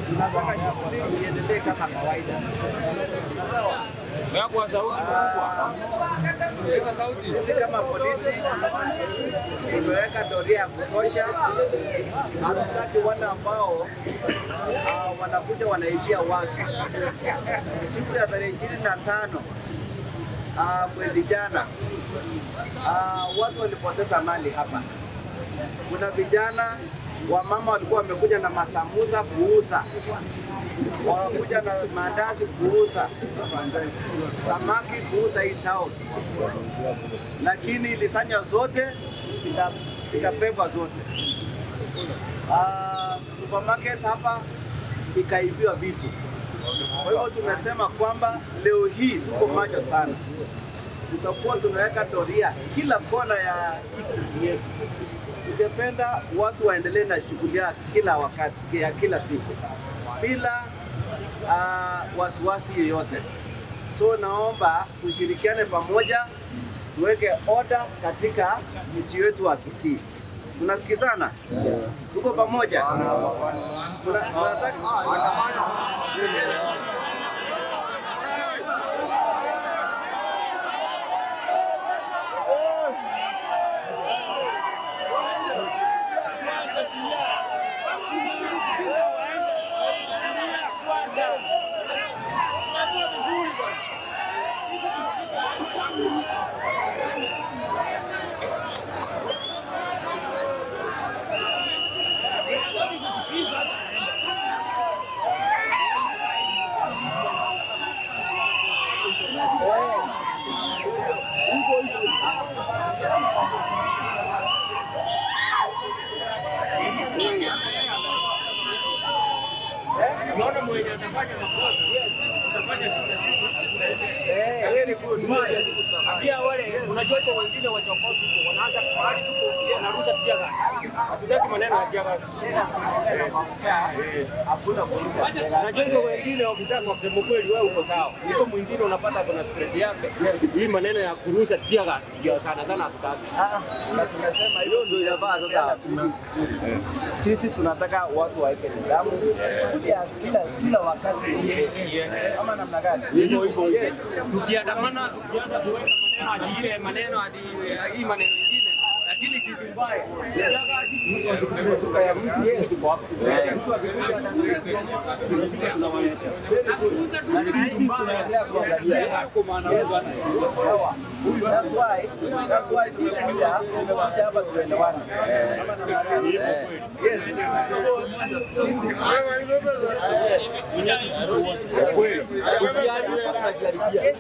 Tunataka shughuli iendelee kama kawaida. Sawa. Kwa sauti kubwa. Sisi kama polisi tumeweka doria ya kutosha. Hatutaki wale ambao wanakuja wanaibia watu. Siku ya tarehe 25 mwezi jana watu walipoteza mali hapa. Kuna vijana wamama walikuwa wamekuja na masamusa kuuza, wakakuja na mandazi kuuza, samaki kuuza hii town, lakini lisanya zote zikapebwa zote. Supermarket hapa ikaibiwa vitu. Kwa hivyo tumesema kwamba leo hii tuko macho sana, tutakuwa tunaweka doria kila kona ya ofisi yetu. Tungependa watu waendelee na shughuli yao kila wakati ya kila siku bila wasiwasi yoyote. So naomba tushirikiane pamoja, tuweke order katika mji wetu wa Kisii. Tunasikizana? Tuko pamoja? Unaona mwenye atafanya makosa, atafanya kila kitu. Pia wale unajua wengine wachokozi wanaanza mahali tuko wanarusha tia gas. Hatutaki maneno ya tia gas. Hakuna polisi. Unajua wengine ofisa kwa kusema kweli wewe uko sawa. Niko mwingine unapata kuna stress yake. Hii maneno ya kurusha tia gas ndio sana hatutaki. Na tunasema hiyo ndio inafaa sasa. Sisi tunataka watu waeke nidhamu kila wakati. Kama namna gani? Hivyo. Tukiandamana tukianza kuweka maneno hadi hii maneno mengine, lakini kitu mbaya That's why tumekuja hapa tuelewane. Yes.